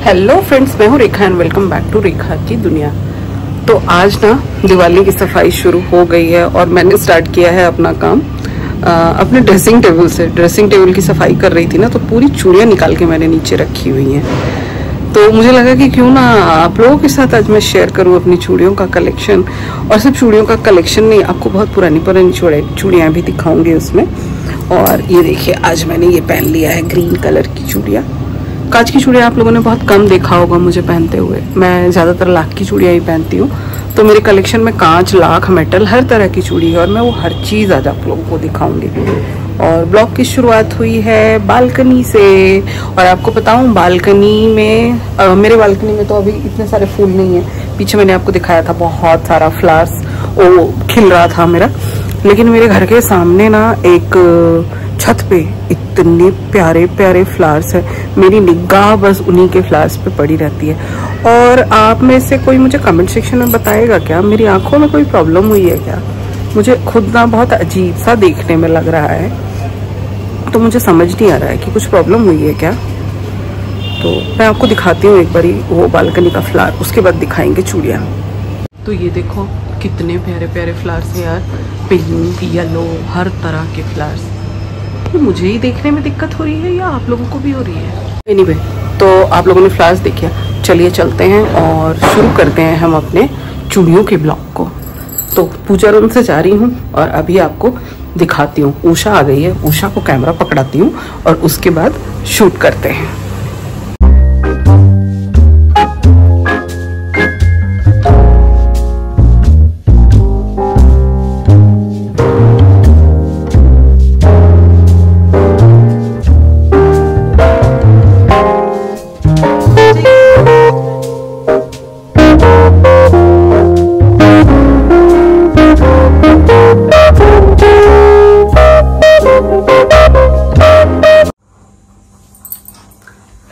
Hello friends, मैं हूँ रेखा and welcome back to रेखा की दुनिया। तो आज ना दिवाली की सफाई शुरू हो गई है और मैंने स्टार्ट किया है अपना काम अपने ड्रेसिंग टेबल से। ड्रेसिंग टेबल की सफाई कर रही थी ना, तो पूरी चूड़ियाँ निकाल के मैंने नीचे रखी हुई हैं। तो मुझे लगा कि क्यों ना आप लोगों के साथ आज मैं शेयर करूं अपनी चूड़ियों का कलेक्शन। और सिर्फ चूड़ियों का कलेक्शन नहीं, आपको बहुत पुरानी चूड़ियाँ भी दिखाऊंगी उसमें। और ये देखिए, आज मैंने ये पहन लिया है ग्रीन कलर की चूड़ियाँ। कांच की चूड़ियाँ आप लोगों ने बहुत कम देखा होगा मुझे पहनते हुए। मैं ज़्यादातर लाख की चूड़ियाँ ही पहनती हूँ। तो मेरे कलेक्शन में कांच, लाख, मेटल, हर तरह की चूड़ी है और मैं वो हर चीज़ आज आप लोगों को दिखाऊंगी। और ब्लॉग की शुरुआत हुई है बालकनी से। और आपको बताऊं, बालकनी में मेरे बालकनी में तो अभी इतने सारे फूल नहीं है। पीछे मैंने आपको दिखाया था बहुत सारा फ्लावर्स वो खिल रहा था मेरा। लेकिन मेरे घर के सामने ना एक छत पे इतने प्यारे प्यारे फ्लावर्स है, मेरी निगाह बस उन्हीं के फ्लावर्स पे पड़ी रहती है। और आप में से कोई मुझे कमेंट सेक्शन में बताएगा क्या, मेरी आंखों में कोई प्रॉब्लम हुई है क्या? मुझे खुद ना बहुत अजीब सा देखने में लग रहा है, तो मुझे समझ नहीं आ रहा है कि कुछ प्रॉब्लम हुई है क्या। तो मैं आपको दिखाती हूँ एक बारी वो बालकनी का फ्लावर, उसके बाद दिखाएंगे चूड़ियाँ। तो ये देखो कितने प्यारे प्यारे फ्लावर्स हैं यार, पिंक, येलो, हर तरह के फ्लावर्स। तो मुझे ही देखने में दिक्कत हो रही है या आप लोगों को भी हो रही है? एनीवे, तो आप लोगों ने फ्लावर्स देखिए, चलिए चलते हैं और शुरू करते हैं हम अपने चूड़ियों के ब्लॉग को। तो पूजा रूम से जा रही हूँ और अभी आपको दिखाती हूँ। उषा आ गई है, उषा को कैमरा पकड़ाती हूँ और उसके बाद शूट करते हैं।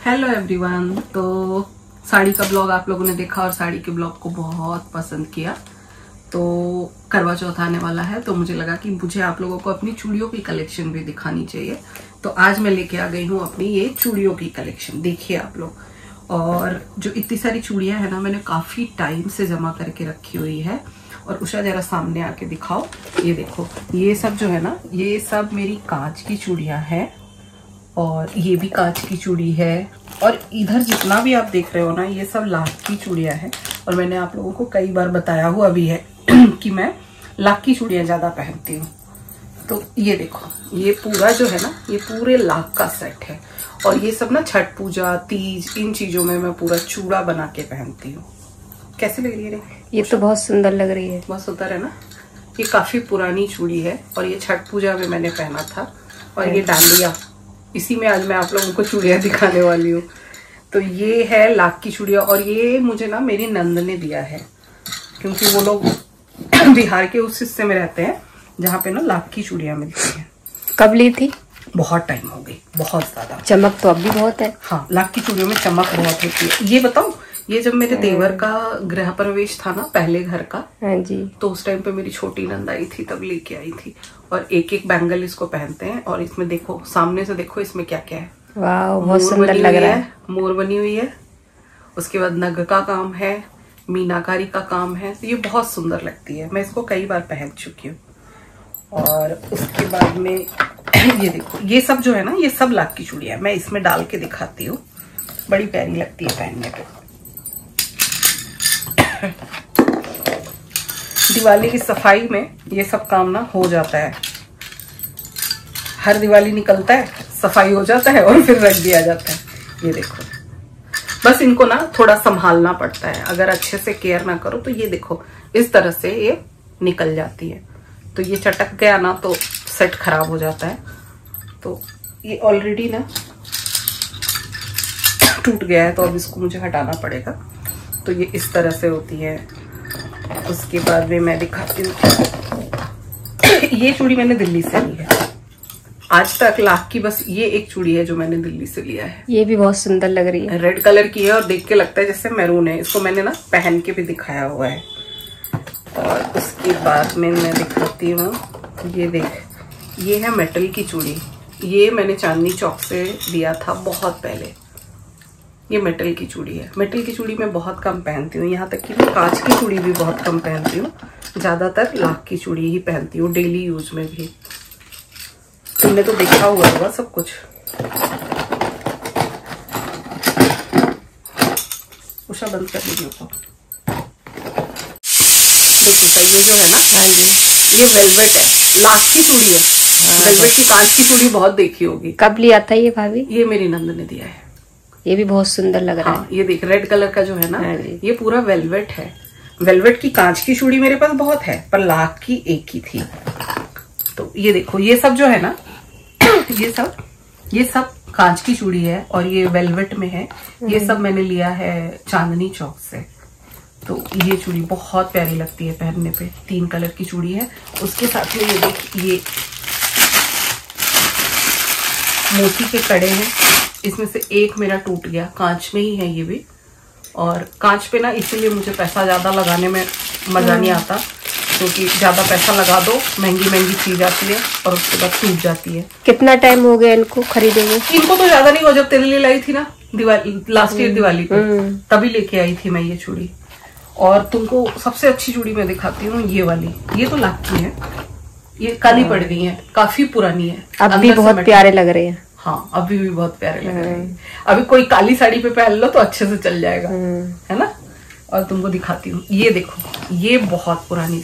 हेलो एवरीवन, तो साड़ी का ब्लॉग आप लोगों ने देखा और साड़ी के ब्लॉग को बहुत पसंद किया। तो करवा चौथ आने वाला है, तो मुझे लगा कि मुझे आप लोगों को अपनी चूड़ियों की कलेक्शन भी दिखानी चाहिए। तो आज मैं लेके आ गई हूँ अपनी ये चूड़ियों की कलेक्शन। देखिए आप लोग, और जो इतनी सारी चूड़ियां है ना, मैंने काफी टाइम से जमा करके रखी हुई है। और उषा जरा सामने आके दिखाओ, ये देखो, ये सब जो है ना, ये सब मेरी कांच की चूड़ियां हैं। और ये भी कांच की चूड़ी है। और इधर जितना भी आप देख रहे हो ना, ये सब लाख की चूड़ियां हैं। और मैंने आप लोगों को कई बार बताया हुआ भी है कि मैं लाख की चूड़ियां ज्यादा पहनती हूँ। तो ये देखो, ये पूरा जो है ना, ये पूरे लाख का सेट है। और ये सब ना छठ पूजा, तीज, इन चीजों में मैं पूरा चूड़ा बना के पहनती हूँ। कैसी लग रही है? ये तो बहुत सुंदर लग रही है। बहुत सुंदर है ना। ये काफी पुरानी चूड़ी है और ये छठ पूजा में मैंने पहना था। और ये डांडिया, इसी में आज मैं आप लोगों को चूड़ियां दिखाने वाली हूँ। तो ये है लाख की चूड़ियां और ये मुझे ना मेरी नंद ने दिया है, क्योंकि वो लोग बिहार के उस हिस्से में रहते हैं जहाँ पे ना लाख की चूड़ियां मिलती हैं। कब ली थी? बहुत टाइम हो गई, बहुत ज्यादा। चमक तो अब भी बहुत है। हाँ, लाख की चूड़ियों में चमक बहुत होती है। ये बताऊं, ये जब मेरे देवर का गृह प्रवेश था ना, पहले घर का, हाँ जी, तो उस टाइम पे मेरी छोटी नंद आई थी, तब लेके आई थी। और एक एक बैंगल इसको पहनते हैं। और इसमें देखो, सामने से देखो इसमें क्या क्या है। वाह, बहुत सुंदर लग रहा है। मोर बनी हुई है, उसके बाद नग का काम है, मीनाकारी का काम है। तो ये बहुत सुंदर लगती है, मैं इसको कई बार पहन चुकी हूँ। और उसके बाद में ये देखो, ये सब जो है ना, ये सब लाख की चूड़ियां है। मैं इसमें डाल के दिखाती हूँ, बड़ी प्यारी लगती है पहनने पे। दिवाली की सफाई में ये सब काम ना हो जाता है। हर दिवाली निकलता है, सफाई हो जाता है और फिर रख दिया जाता है। ये देखो, बस इनको ना थोड़ा संभालना पड़ता है। अगर अच्छे से केयर ना करो तो ये देखो, इस तरह से ये निकल जाती है। तो ये चटक गया ना तो सेट खराब हो जाता है। तो ये ऑलरेडी ना टूट गया है, तो अब इसको मुझे हटाना पड़ेगा। तो ये इस तरह से होती है। उसके बाद में मैं दिखाती हूँ। ये चूड़ी मैंने दिल्ली से ली है। आज तक लाख की बस ये एक चूड़ी है जो मैंने दिल्ली से लिया है। ये भी बहुत सुंदर लग रही है, रेड कलर की है और देख के लगता है जैसे मैरून है। इसको मैंने ना पहन के भी दिखाया हुआ है। और उसके बाद में मैं दिखाती हूँ, ये देख, ये है मेटल की चूड़ी। ये मैंने चांदनी चौक से लिया था बहुत पहले। ये मेटल की चूड़ी है। मेटल की चूड़ी मैं बहुत कम पहनती हूँ, यहाँ तक कि मैं कांच की चूड़ी भी बहुत कम पहनती हूँ। ज्यादातर लाख की चूड़ी ही पहनती हूँ डेली यूज में भी। तुमने तो देखा हुआ होगा सब कुछ। उषा बंद कर लीजिए उसको। ये जो है ना, हाँ जी, ये वेलवेट है, लाख की चूड़ी है। वेलवेट की कांच की चूड़ी बहुत देखी होगी। कब लिया था ये भाभी? ये मेरी नंद ने दिया है। ये भी बहुत सुंदर लग रहा हाँ, है। ये देख, रेड कलर का जो है ना, ये पूरा वेलवेट है। वेलवेट की कांच की चूड़ी मेरे पास बहुत है, पर लाख की एक ही थी। तो ये देखो, ये सब जो है ना, ये सब कांच की चूड़ी है और ये वेलवेट में है। ये सब मैंने लिया है चांदनी चौक से। तो ये चूड़ी बहुत प्यारी लगती है पहनने पे। 3 कलर की चूड़ी है। उसके साथ में ये देख, ये मोती के कड़े हैं। इसमें से एक मेरा टूट गया, कांच में ही है ये भी। और कांच पे ना इसीलिए मुझे पैसा ज्यादा लगाने में मजा नहीं आता, क्योंकि ज्यादा पैसा लगा दो, महंगी महंगी चीज आती है और उसके बाद टूट जाती है। कितना टाइम हो गया इनको खरीदे हुए? इनको तो ज्यादा नहीं हुआ, जब तेरे लिए लाई थी ना दिवाली, लास्ट ईयर दिवाली पे, तभी लेके आई थी मैं ये चूड़ी। और तुमको सबसे अच्छी चूड़ी मैं दिखाती हूँ, ये वाली। ये तो लाख की है, ये काली पड़ गई है, काफी पुरानी है। अब भी बहुत प्यारे लग रहे हैं। हाँ, अभी भी बहुत प्यारे लग रहे हैं। अभी कोई काली साड़ी पे पहन लो तो अच्छे से चल जाएगा, है ना। और तुमको दिखाती हूँ, ये देखो, ये बहुत पुरानी,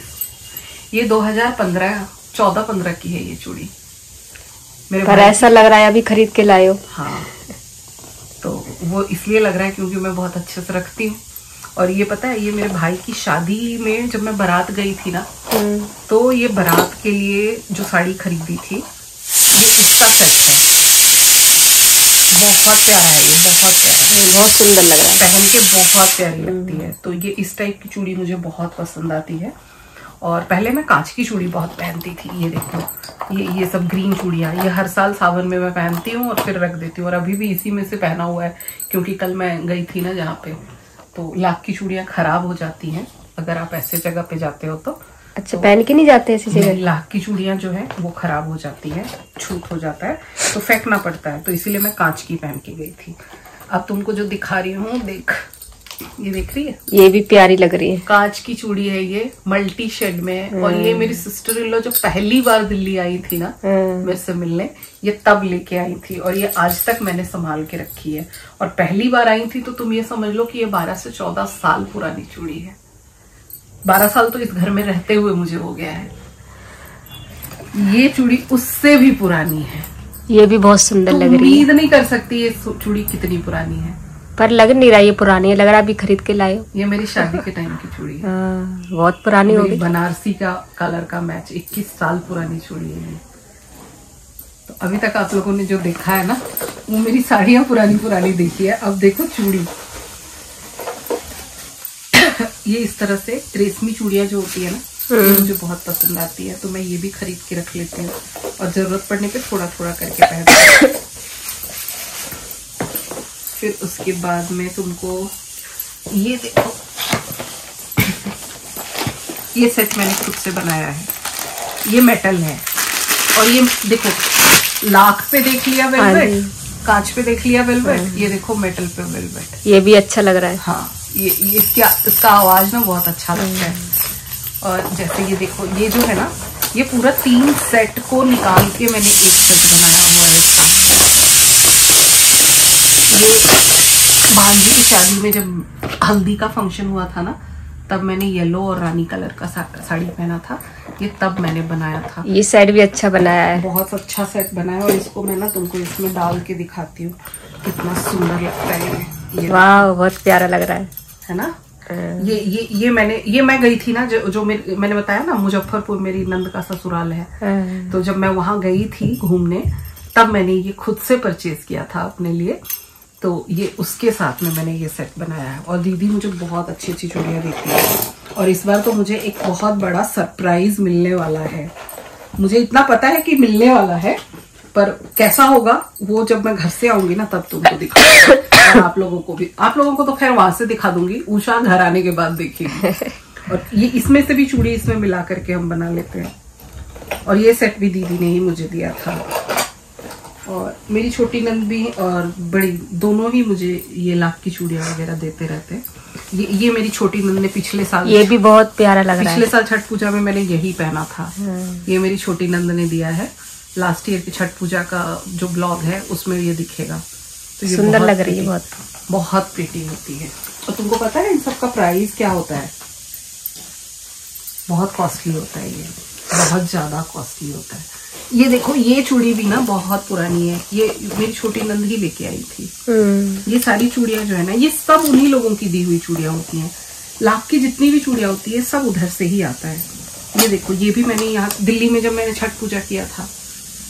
ये 2014-15 की है ये चूड़ी। मेरे पर ऐसा लग रहा है अभी खरीद के लाए हो। हाँ, तो वो इसलिए लग रहा है क्योंकि मैं बहुत अच्छे से रखती हूँ। और ये पता है, ये मेरे भाई की शादी में जब मैं बारात गई थी ना, तो ये बारात के लिए जो साड़ी खरीदी थी, ये इसका सेट है। बहुत प्यारा है, ये बहुत प्यारा है, बहुत सुंदर लग रहा है, पहन के बहुत प्यारी लगती है। तो ये इस टाइप की चूड़ी मुझे बहुत पसंद आती है। और पहले मैं कांच की चूड़ी बहुत पहनती थी। ये देखो, ये सब ग्रीन चूड़ियाँ, ये हर साल सावन में मैं पहनती हूँ और फिर रख देती हूँ। और अभी भी इसी में से पहना हुआ है, क्योंकि कल मैं गई थी ना जहाँ पे, तो लाख की चूड़ियाँ खराब हो जाती हैं अगर आप ऐसे जगह पे जाते हो तो। अच्छा, पहन के नहीं जाते ऐसी जगह? लाख की चूड़ियाँ जो है वो खराब हो जाती है, छूट हो जाता है तो फेंकना पड़ता है। तो इसीलिए मैं कांच की पहन के गई थी। अब तुमको जो दिखा रही हूँ, देख, ये देख रही है, ये भी प्यारी लग रही है। कांच की चूड़ी है, ये मल्टी शेड में। और ये मेरी सिस्टर इन लॉ जो पहली बार दिल्ली आई थी ना मेरे से मिलने, ये तब लेके आई थी और ये आज तक मैंने संभाल के रखी है। और पहली बार आई थी तो तुम ये समझ लो कि ये 12 से 14 साल पुरानी चूड़ी है। 12 साल तो इस घर में रहते हुए मुझे हो गया है। ये चूड़ी उससे भी पुरानी है। ये भी बहुत सुंदर लग रही है। उम्मीद नहीं कर सकती ये चूड़ी कितनी पुरानी है, पर लग नहीं रहा ये पुरानी है, लग रहा अभी खरीद के लाए हो। ये मेरी शादी के टाइम की चूड़ी है। बहुत पुरानी हो गई। बनारसी का कलर का मैच, 21 साल पुरानी चूड़ी है ये। तो अभी तक आप लोगों ने जो देखा है ना, वो मेरी साड़ियां पुरानी पुरानी देखी है। अब देखो चूड़ी, ये इस तरह से रेशमी चूड़ियां जो होती है ना, ये मुझे बहुत पसंद आती है। तो मैं ये भी खरीद के रख लेती हूँ और जरूरत पड़ने पे थोड़ा थोड़ा करके पहनती हूँ। फिर उसके बाद में तुमको ये देखो, ये सेट मैंने खुद से बनाया है। ये मेटल है और ये देखो, लाख पे देख लिया वेलवेट, कांच पे देख लिया वेलवेट, ये देखो मेटल पे वेलवेट। ये भी अच्छा लग रहा है। हाँ, ये इसका आवाज ना बहुत अच्छा लगता है। और जैसे ये देखो, ये जो है ना, ये पूरा 3 सेट को निकाल के मैंने एक सेट बनाया हुआ है इसका। ये भांजी की शादी में जब हल्दी का फंक्शन हुआ था ना, तब मैंने येलो और रानी कलर का साड़ी पहना था। ये तब मैंने बनाया था। ये सेट भी अच्छा बनाया है, बहुत अच्छा सेट बनाया। और इसको मैं ना तुमको इसमें डाल के दिखाती हूँ, कितना सुंदर लगता है ये। वाह, बहुत प्यारा लग रहा है ना। ये मैं गई थी ना, जो मैंने बताया ना, मुजफ्फरपुर मेरी नंद का ससुराल है। तो जब मैं वहां गई थी घूमने, तब मैंने ये खुद से परचेज किया था अपने लिए। तो ये उसके साथ में मैंने ये सेट बनाया है। और दीदी मुझे बहुत अच्छी अच्छी चूड़ियां देती है। और इस बार तो मुझे एक बहुत बड़ा सरप्राइज मिलने वाला है। मुझे इतना पता है कि मिलने वाला है, पर कैसा होगा वो जब मैं घर से आऊंगी ना, तब तुमको दिखाऊंगी। और आप लोगों को तो खैर वहां से दिखा दूंगी, उषा घर आने के बाद देखिएगी। और ये इसमें से भी चूड़ी इसमें मिला करके हम बना लेते हैं। और ये सेट भी दीदी ने ही मुझे दिया था। और मेरी छोटी नंद भी और बड़ी दोनों ही मुझे ये लाख की चूड़ियां वगैरह देते रहते हैं। ये मेरी छोटी नंद ने पिछले साल, ये भी बहुत प्यारा लग रहा है। पिछले साल छठ पूजा में मैंने यही पहना था। ये मेरी छोटी नंद ने दिया है। लास्ट ईयर की छठ पूजा का जो ब्लॉग है उसमें ये दिखेगा। तो ये सुंदर लग रही है, बहुत प्रीटी होती है। और तुमको पता है इन सब का प्राइस क्या होता है? बहुत कॉस्टली होता है, ये बहुत ज्यादा कॉस्टली होता है। ये देखो, ये चूड़ी भी ना बहुत पुरानी है। ये मेरी छोटी नंद ही लेके आई थी। ये सारी चूड़ियां जो है ना, ये सब उन्हीं लोगों की दी हुई चूड़ियां होती हैं। लाख की जितनी भी चूड़ियां होती है सब उधर से ही आता है। ये देखो, ये भी मैंने यहाँ दिल्ली में जब मैंने छठ पूजा किया था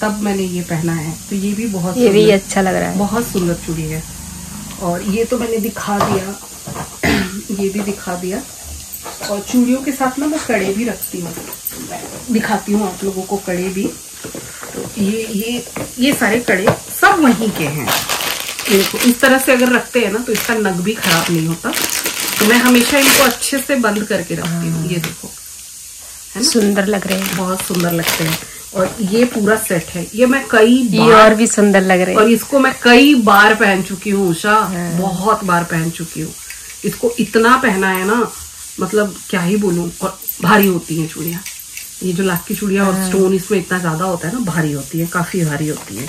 तब मैंने ये पहना है। तो ये भी बहुत, ये भी अच्छा लग रहा है, बहुत सुंदर चूड़ी है। और ये तो मैंने दिखा दिया, ये भी दिखा दिया। और चूड़ियों के साथ ना मैं कड़े भी रखती हूँ, दिखाती हूँ आप लोगों को कड़े भी। तो ये सारे कड़े सब वहीं के हैं। ये देखो, इस तरह से अगर रखते हैं ना तो इसका नग भी खराब नहीं होता। तो मैं हमेशा इनको अच्छे से बंद करके रखती हूँ। ये देखो, है ना, सुंदर लग रहे हैं, बहुत सुंदर लगते हैं। और ये पूरा सेट है, ये मैं कई बार, ये और भी सुंदर लग रहे हैं। और इसको मैं कई बार पहन चुकी हूँ उषा, बहुत बार पहन चुकी हूँ। इसको इतना पहना है ना, मतलब क्या ही बोलूं। और भारी होती हैं चूड़ियां, ये जो लाख की चूड़ियां और स्टोन इसमें इतना ज्यादा होता है ना, भारी होती है, काफी भारी होती है।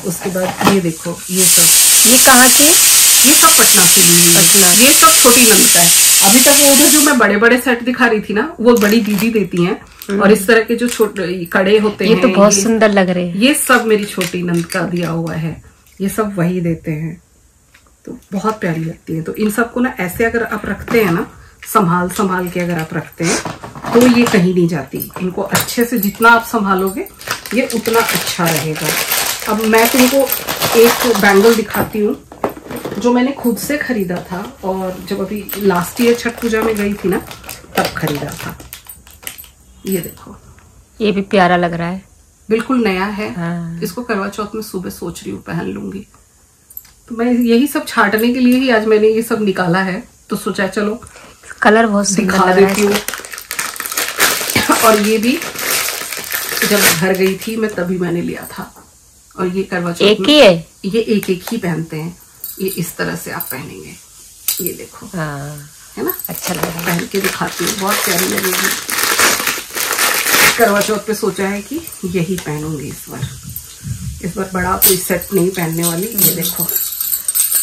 उसके बाद ये देखो, ये सब, ये कहाँ के? ये सब पटना से ली हुई है। ये सब छोटी नंद का है। अभी तक वो उधर जो मैं बड़े बड़े सेट दिखा रही थी ना, वो बड़ी दीदी देती हैं। और इस तरह के जो छोटे कड़े होते हैं, ये तो बहुत सुंदर लग रहे हैं। ये सब मेरी छोटी नंद का दिया हुआ है। ये सब वही देते हैं, तो बहुत प्यारी लगती है। तो इन सबको ना ऐसे अगर आप रखते हैं ना, संभाल संभाल के अगर आप रखते हैं तो ये कहीं नहीं जाती। इनको अच्छे से जितना आप संभालोगे ये उतना अच्छा रहेगा। अब मैं तुमको एक बैंगल दिखाती हूँ जो मैंने खुद से खरीदा था, और जब अभी लास्ट ईयर छठ पूजा में गई थी ना तब खरीदा था। ये देखो, ये भी प्यारा लग रहा है, बिल्कुल नया है। हाँ। इसको करवा चौथ में सुबह सोच रही हूँ पहन लूंगी। तो मैं यही सब छांटने के लिए ही आज मैंने ये सब निकाला है। तो सोचा चलो कलर बहुत दिखा देती हूँ। और ये भी जब घर गई थी मैं तभी मैंने लिया था। और ये करवा चौथ एक ही है, ये एक एक ही पहनते हैं। ये इस तरह से आप पहनेंगे, ये देखो, है ना, अच्छा लग रहा है। पहन के दिखाती हूँ, बहुत प्यारी लगेगी। करवा चौथ पे सोचा है कि यही पहनूंगी इस बार बड़ा कोई सेट नहीं पहनने वाली। ये देखो,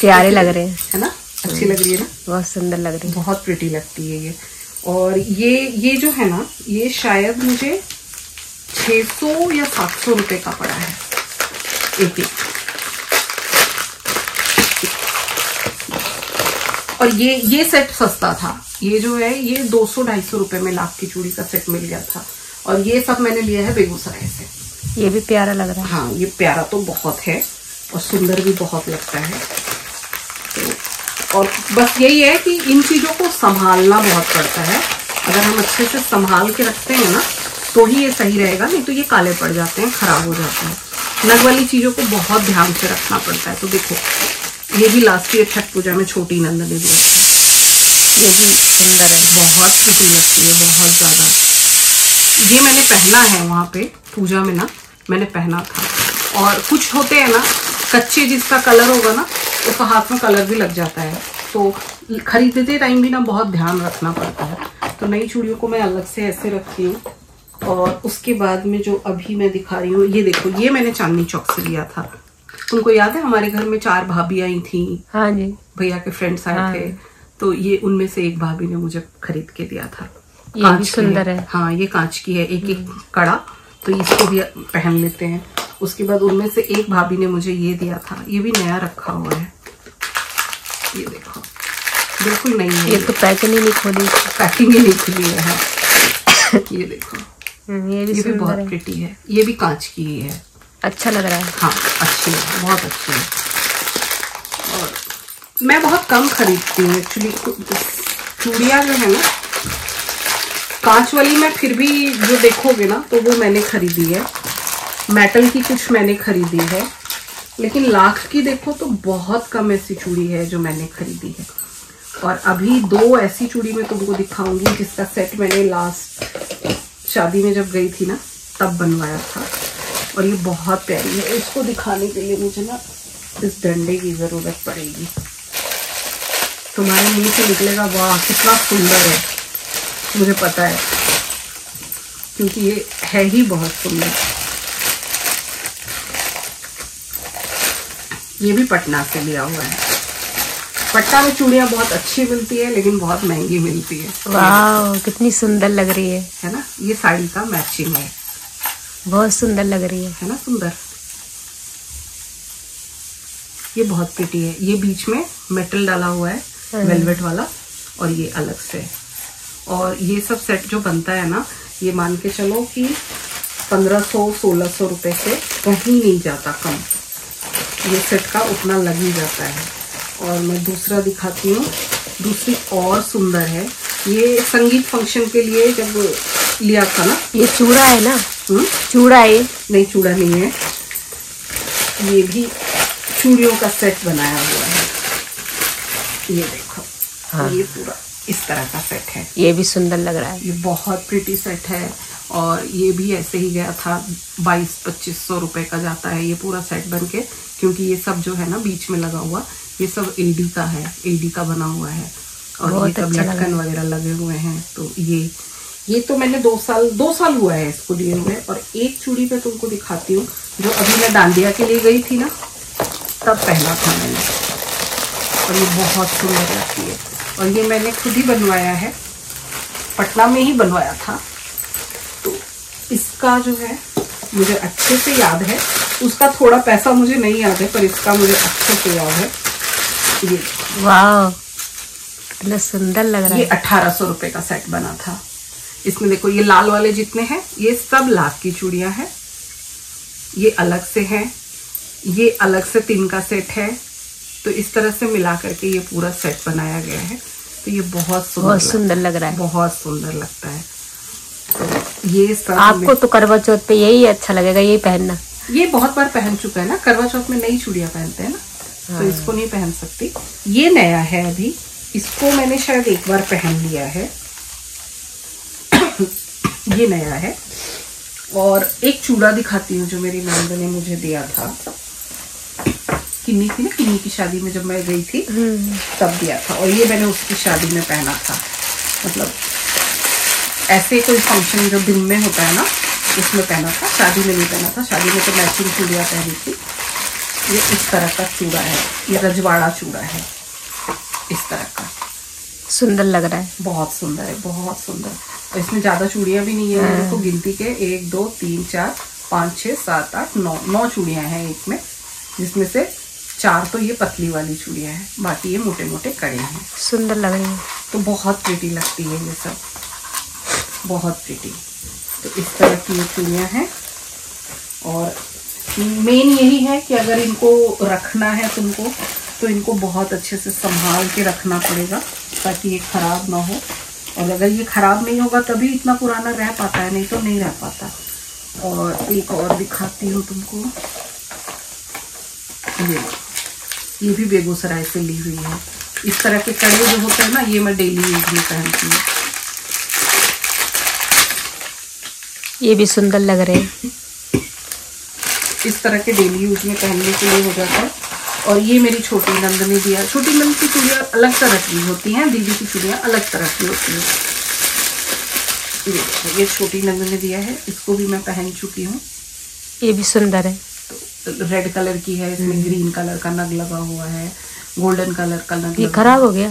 प्यारे लग रहे हैं, है ना, अच्छी लग रही है ना, बहुत सुंदर लग रही है, बहुत प्रिटी लगती है ये। और ये जो है ना, ये शायद मुझे 600 या 700 रुपए का पड़ा है एक एक। और ये सेट सस्ता था। ये जो है ये 200-250 रुपए में लाख की चूड़ी का सेट मिल गया था। और ये सब मैंने लिया है बेगूसराय से। ये भी प्यारा लग रहा है। हाँ, ये प्यारा तो बहुत है और सुंदर भी बहुत लगता है। तो और बस यही है कि इन चीजों को संभालना बहुत पड़ता है। अगर हम अच्छे से संभाल के रखते हैं ना तो ही ये सही रहेगा, नहीं तो ये काले पड़ जाते हैं, खराब हो जाते हैं। नग वाली चीजों को बहुत ध्यान से रखना पड़ता है। तो देखो, ये भी लास्ट ईयर छठ पूजा में छोटी नंद ने दिया था। ये भी सुंदर है, बहुत प्रिटी लगती है, बहुत ज्यादा। ये मैंने पहना है वहां पे पूजा में ना, मैंने पहना था। और कुछ होते हैं ना कच्चे, जिसका कलर होगा ना उसका हाथ में कलर भी लग जाता है। तो खरीदते टाइम भी ना बहुत ध्यान रखना पड़ता है। तो नई चूड़ियों को मैं अलग से ऐसे रखती हूँ। और उसके बाद में जो अभी मैं दिखा रही हूँ, ये देखो, ये मैंने चांदनी चौक से लिया था। तुमको याद है हमारे घर में 4 भाभी आई थी। हाँ जी, भैया के फ्रेंड्स आए थे। तो ये उनमें से एक भाभी ने मुझे खरीद के दिया था। ये भी सुंदर है। हाँ, ये कांच की है, एक एक कड़ा। तो इसको भी पहन लेते हैं। उसके बाद उनमें से एक भाभी ने मुझे ये दिया था। ये भी नया रखा हुआ है, ये देखो, बिल्कुल नहीं है। ये तो पैकिंग ही नहीं खोली, पैकिंग ही नहीं खुली है। ये देखो, ये भी बहुत प्रिटी है। ये भी कांच की ही है, अच्छा लग रहा है। हाँ, अच्छी है, बहुत अच्छी है। और मैं बहुत कम खरीदती हूँ एक्चुअली चूड़ियाँ जो है ना। कांच वाली मैं फिर भी जो देखोगे ना तो वो मैंने खरीदी है। मेटल की कुछ मैंने खरीदी है, लेकिन लाख की देखो तो बहुत कम ऐसी चूड़ी है जो मैंने खरीदी है। और अभी 2 ऐसी चूड़ी मैं तुमको दिखाऊंगी जिसका सेट मैंने लास्ट शादी में जब गई थी ना तब बनवाया था। और ये बहुत प्यारी है। इसको दिखाने के लिए मुझे ना इस डंडे की जरूरत पड़ेगी। तुम्हारे मुंह से निकलेगा वाह कितना सुंदर है, मुझे पता है, क्योंकि ये है ही बहुत सुंदर। ये भी पटना से लिया हुआ है। पटना में चूड़ियाँ बहुत अच्छी मिलती है लेकिन बहुत महंगी मिलती है। वाह कितनी सुंदर लग रही है ना। ये साड़ी का मैचिंग है, बहुत सुंदर लग रही है ना सुंदर। ये बहुत प्रिटी है। ये बीच में मेटल डाला हुआ है वेलवेट वाला, और ये अलग से। और ये सब सेट जो बनता है ना, ये मान के चलो कि 1500-1600 रुपए से कहीं नहीं जाता कम। ये सेट का उतना लग ही जाता है। और मैं दूसरा दिखाती हूँ, दूसरी और सुंदर है। ये संगीत फंक्शन के लिए जब लिया था ना। ये चूड़ा है ना? चूड़ा है? नहीं चूड़ा नहीं है, ये भी चूड़ियों का सेट बनाया हुआ है। ये देखो। हाँ। ये पूरा इस तरह का सेट है। ये भी सुंदर लग रहा है। ये बहुत प्रिटी सेट है। और ये भी ऐसे ही गया था, 2200-2500 रुपए का जाता है ये पूरा सेट बन के। क्योंकि ये सब जो है ना बीच में लगा हुआ, ये सब एडी का है, एडी का बना हुआ है। और ये सब लटकन वगैरह लगे हुए हैं। तो ये तो मैंने 2 साल हुआ है इसको लिए हुए। और एक चूड़ी पे तुमको दिखाती हूँ, जो अभी मैं डांडिया के लिए गई थी ना, तब पहना था मैंने। और ये बहुत सुंदर लगती है। और ये मैंने खुद ही बनवाया है, पटना में ही बनवाया था। तो इसका जो है मुझे अच्छे से याद है। उसका थोड़ा पैसा मुझे नहीं याद है, पर इसका मुझे अच्छे से याद है। ये वाह कितना सुंदर लग रहा है। ये 1800 रुपए का सेट बना था। इसमें देखो ये लाल वाले जितने हैं ये सब लाख की चूड़ियां हैं। ये अलग से हैं, ये अलग से 3 का सेट है। तो इस तरह से मिला करके ये पूरा सेट बनाया गया है। तो ये बहुत सुंदर लग रहा है, बहुत सुंदर लगता है। तो ये सब आपको तो करवा चौथ पे यही अच्छा लगेगा, यही पहनना। ये बहुत बार पहन चुका है ना, करवा चौथ में नई चूड़ियां पहनते हैं ना। हाँ। तो इसको नहीं पहन सकती। ये नया है अभी, इसको मैंने शायद एक बार पहन लिया है। ये नया है। और एक चूड़ा दिखाती हूँ जो मेरी नंद ने मुझे दिया था। किन्नी थी ना, किन्नी की शादी में जब मैं गई थी तब दिया था। और ये मैंने उसकी शादी में पहना था। मतलब ऐसे कोई फंक्शन जो दिन में होता है ना, उसमें पहना था। शादी में नहीं पहना था, शादी में तो मैचिंग चूड़ियाँ पहनी थी। ये इस तरह का चूड़ा है, ये रजवाड़ा चूड़ा है, इस तरह का। सुंदर लग रहा है, बहुत सुंदर है, बहुत सुंदर। और इसमें ज्यादा चूड़ियां भी नहीं है। देखो गिनती के 1 2 3 4 5 6 7 8 9 चूड़ियां हैं एक में, जिसमें से 4 तो ये पतली वाली चूड़ियां हैं, बाकी ये मोटे मोटे कड़े हैं। सुंदर लग रही है। तो बहुत प्रिटी लगती है ये सब, बहुत प्रिटी। तो इस तरह की ये चूड़ियां हैं। और मेन यही है कि अगर इनको रखना है तुमको, तो इनको बहुत अच्छे से संभाल के रखना पड़ेगा ताकि ये खराब ना हो। और अगर ये खराब नहीं होगा तभी इतना पुराना रह पाता है, नहीं तो नहीं रह पाता। और एक और दिखाती हूँ तुमको, ये भी बेगूसराय से ली हुई है। इस तरह के कड़े जो होते हैं ना, ये मैं डेली यूज में पहनती हूँ। ये भी सुंदर लग रहे हैं। इस तरह के डेली यूज में पहनने के लिए हो जाता है। और ये मेरी छोटी नंद ने दिया। छोटी नंद की चूड़ियाँ अलग तरह की होती हैं, दीदी की चूड़ियाँ अलग तरह की होती हैं। ये छोटी नंद ने दिया है, इसको भी मैं पहन चुकी हूँ। ये भी सुंदर है। तो रेड कलर की है, इसमें ग्रीन कलर का नग लगा हुआ है, गोल्डन कलर का नग। ये खराब हो गया?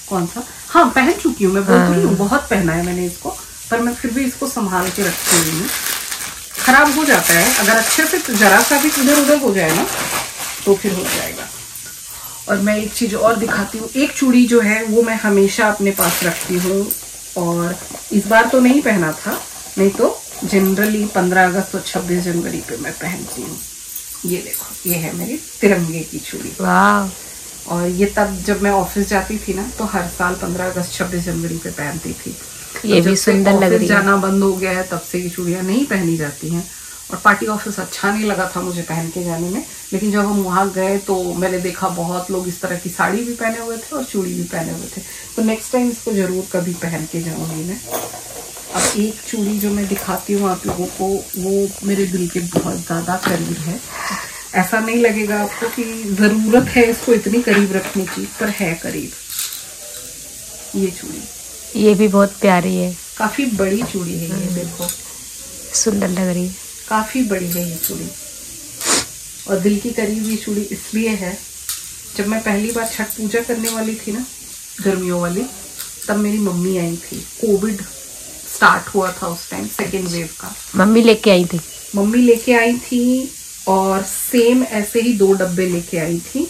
कौन सा? हाँ पहन चुकी हूँ मैं, बोल रही हूँ बहुत पहना है मैंने इसको, पर मैं फिर भी इसको संभाल के रखती हुई हूँ। खराब हो जाता है अगर अच्छे से जरा सा भी इधर उधर हो जाए ना, तो फिर हो जाएगा। और मैं एक चीज और दिखाती हूँ। एक चूड़ी जो है वो मैं हमेशा अपने पास रखती हूँ, और इस बार तो नहीं पहना था, नहीं तो जनरली 15 अगस्त और 26 जनवरी पे मैं पहनती हूँ। ये देखो, ये है मेरी तिरंगे की चूड़ी। वाह। और ये तब जब मैं ऑफिस जाती थी ना, तो हर साल 15 अगस्त 26 जनवरी पे पहनती थी। ये भी सुंदर लग रही है। जाना बंद हो गया है तब से ये चूड़ियाँ नहीं पहनी जाती हैं। और पार्टी ऑफिस अच्छा नहीं लगा था मुझे पहन के जाने में, लेकिन जब हम वहाँ गए तो मैंने देखा बहुत लोग इस तरह की साड़ी भी पहने हुए थे और चूड़ी भी पहने हुए थे। तो नेक्स्ट टाइम इसको जरूर कभी पहन के जाऊंगी मैं। अब एक चूड़ी जो मैं दिखाती हूँ आप लोगों को, वो मेरे दिल के बहुत ज़्यादा करीब है। ऐसा नहीं लगेगा आपको कि ज़रूरत है इसको इतनी करीब रखने की, पर है करीब। ये चूड़ी, ये भी बहुत प्यारी है, काफ़ी बड़ी चूड़ी है ये, देखो सुंदर लग रही है, काफ़ी बड़ी है ये चूड़ी। और दिल की करीब ये चूड़ी इसलिए है, जब मैं पहली बार छठ पूजा करने वाली थी ना, गर्मियों वाली, तब मेरी मम्मी आई थी। कोविड स्टार्ट हुआ था उस टाइम, सेकेंड वेव का। मम्मी लेके आई थी? मम्मी लेके आई थी, और सेम ऐसे ही 2 डब्बे लेके आई थी।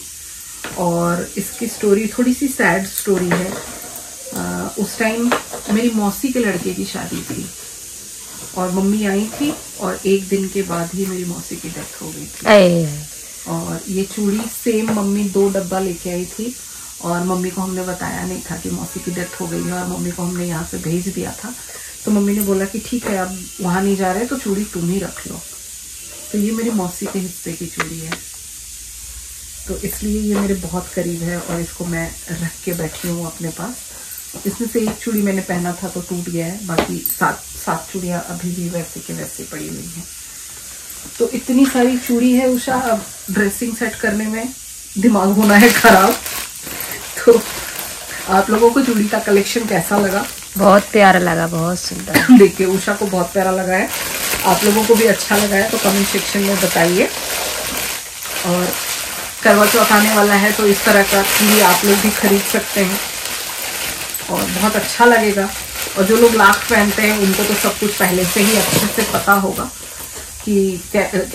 और इसकी स्टोरी थोड़ी सी सैड स्टोरी है। उस टाइम मेरी मौसी के लड़के की शादी थी, और मम्मी आई थी, और 1 दिन के बाद ही मेरी मौसी की डेथ हो गई थी। और ये चूड़ी सेम मम्मी 2 डब्बा लेके आई थी, और मम्मी को हमने बताया नहीं था कि मौसी की डेथ हो गई है, और मम्मी को हमने यहाँ से भेज दिया था। तो मम्मी ने बोला कि ठीक है, अब वहाँ नहीं जा रहे तो चूड़ी तुम ही रख लो। तो ये मेरी मौसी के हिस्से की चूड़ी है, तो इसलिए ये मेरे बहुत करीब है, और इसको मैं रख के बैठी हूँ अपने पास। इसमें से एक चूड़ी मैंने पहना था तो टूट गया है, बाकी 7 चूड़ियाँ अभी भी वैसे के वैसे पड़ी हुई हैं। तो इतनी सारी चूड़ी है उषा, अब ड्रेसिंग सेट करने में दिमाग होना है खराब। तो आप लोगों को चूड़ी का कलेक्शन कैसा लगा? बहुत प्यारा लगा, बहुत सुंदर। देखिए उषा को बहुत प्यारा लगा है, आप लोगों को भी अच्छा लगा है तो कमेंट सेक्शन में बताइए। और करवा चौथ आने वाला है, तो इस तरह का चूड़ी आप लोग भी खरीद सकते हैं, और बहुत अच्छा लगेगा। और जो लोग लाख पहनते हैं उनको तो सब कुछ पहले से ही अच्छे से पता होगा कि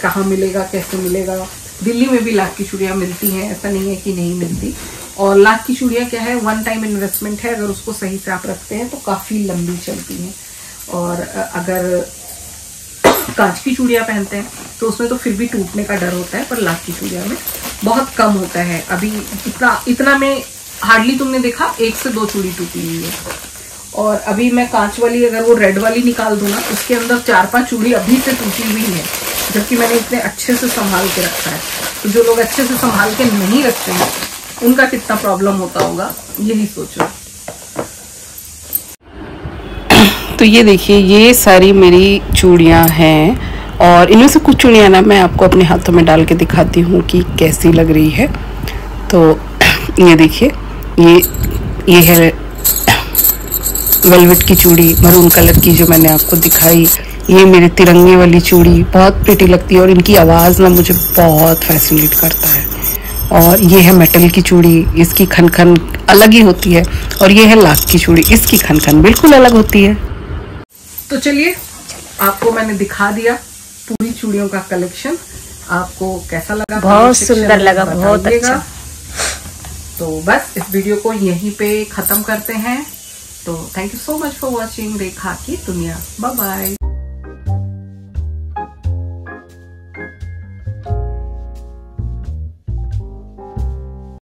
कहाँ मिलेगा, कैसे मिलेगा। दिल्ली में भी लाख की चूड़ियाँ मिलती हैं, ऐसा नहीं है कि नहीं मिलती। और लाख की चूड़ियाँ क्या है, 1 टाइम इन्वेस्टमेंट है, अगर उसको सही से आप रखते हैं तो काफ़ी लंबी चलती हैं। और अगर कांच की चूड़ियाँ पहनते हैं तो उसमें तो फिर भी टूटने का डर होता है, पर लाख की चूड़ियाँ में बहुत कम होता है। अभी इतना में हार्डली तुमने देखा 1 से 2 चूड़ी टूटी हुई है। और अभी मैं कांच वाली, अगर वो रेड वाली निकाल दूँ ना, उसके अंदर 4-5 चूड़ी अभी से टूटी हुई है, जबकि मैंने इतने अच्छे से संभाल के रखा है। तो जो लोग अच्छे से संभाल के नहीं रखते हैं उनका कितना प्रॉब्लम होता होगा, यही सोचो। तो ये देखिए, ये सारी मेरी चूड़ियाँ हैं, और इनमें से कुछ चूड़ियाँ ना मैं आपको अपने हाथों में डाल के दिखाती हूँ कि कैसी लग रही है। तो ये देखिए, ये है वेलवेट की चूड़ी, मरून कलर की, जो मैंने आपको दिखाई। ये मेरे तिरंगे वाली चूड़ी बहुत प्रिटी लगती है, और इनकी आवाज़ ना मुझे बहुत फैसिनेट करता है। और ये है मेटल की चूड़ी, इसकी खनखन अलग ही होती है। और ये है लाख की चूड़ी, इसकी खनखन बिल्कुल अलग होती है। तो चलिए, आपको मैंने दिखा दिया पूरी चूड़ियों का कलेक्शन। आपको कैसा लगा? बहुत सुंदर लगा, बहुत अच्छा। तो बस इस वीडियो को यहीं पे खत्म करते हैं। तो thank you so much for watching Rekha की दुनिया। Bye bye.